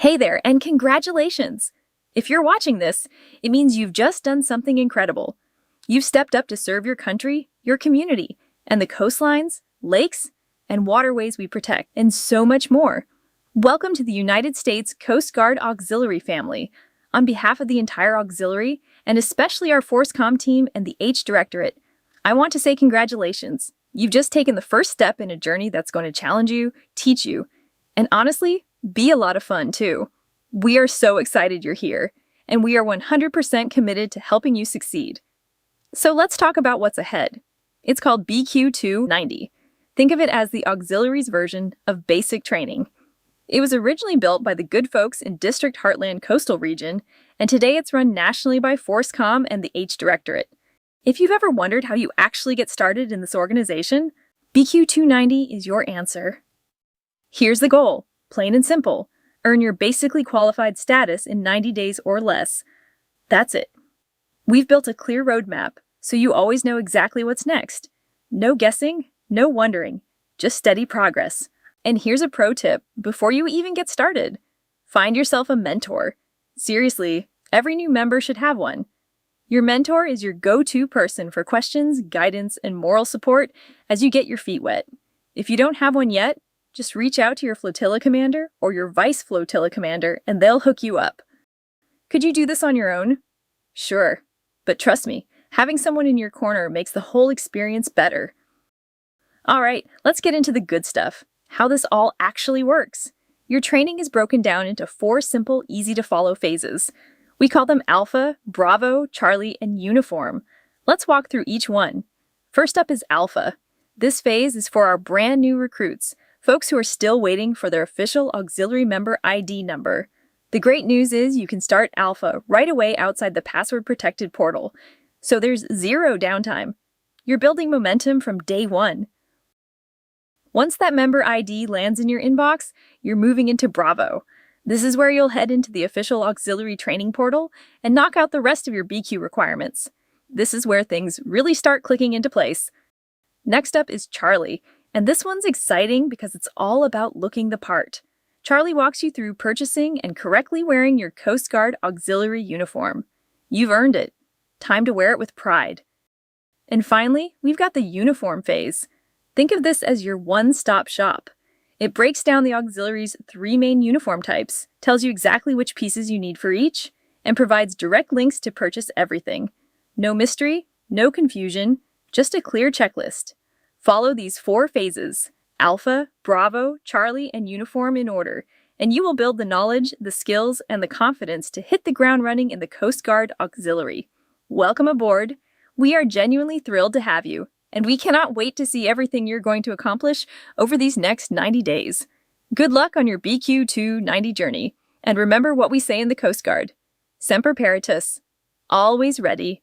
Hey there, and congratulations! If you're watching this, it means you've just done something incredible. You've stepped up to serve your country, your community, and the coastlines, lakes, and waterways we protect, and so much more. Welcome to the United States Coast Guard Auxiliary family. On behalf of the entire auxiliary, and especially our ForceCom team and the H Directorate, I want to say congratulations. You've just taken the first step in a journey that's going to challenge you, teach you, and honestly, be a lot of fun too. We are so excited you're here, and we are 100% committed to helping you succeed. So let's talk about what's ahead. It's called BQ2-90. Think of it as the auxiliary's version of basic training. It was originally built by the good folks in District Heartland Coastal Region, and today it's run nationally by ForceCom and the H Directorate. If you've ever wondered how you actually get started in this organization, BQ2-90 is your answer. Here's the goal, plain and simple. Earn your basically qualified status in 90 days or less. That's it. We've built a clear roadmap, so you always know exactly what's next. No guessing, no wondering, just steady progress. And here's a pro tip before you even get started. Find yourself a mentor. Seriously, every new member should have one. Your mentor is your go-to person for questions, guidance, and moral support as you get your feet wet. If you don't have one yet, just reach out to your flotilla commander or your vice flotilla commander and they'll hook you up. Could you do this on your own? Sure, but trust me, having someone in your corner makes the whole experience better. All right, let's get into the good stuff, how this all actually works. Your training is broken down into 4 simple, easy-to-follow phases. We call them Alpha, Bravo, Charlie, and Uniform. Let's walk through each one. First up is Alpha. This phase is for our brand new recruits, folks who are still waiting for their official auxiliary member ID number. The great news is you can start Alpha right away outside the password-protected portal, so there's 0 downtime. You're building momentum from day 1. Once that member ID lands in your inbox, you're moving into Bravo. This is where you'll head into the official auxiliary training portal and knock out the rest of your BQ requirements. This is where things really start clicking into place. Next up is Charlie, and this one's exciting because it's all about looking the part. Charlie walks you through purchasing and correctly wearing your Coast Guard auxiliary uniform. You've earned it. Time to wear it with pride. And finally, we've got the uniform phase. Think of this as your one-stop shop. It breaks down the auxiliary's 3 main uniform types, tells you exactly which pieces you need for each, and provides direct links to purchase everything. No mystery, no confusion, just a clear checklist. Follow these 4 phases, Alpha, Bravo, Charlie, and Uniform in order, and you will build the knowledge, the skills, and the confidence to hit the ground running in the Coast Guard Auxiliary. Welcome aboard. We are genuinely thrilled to have you, and we cannot wait to see everything you're going to accomplish over these next 90 days. Good luck on your BQ2-90 journey, and remember what we say in the Coast Guard. Semper Paratus, always ready.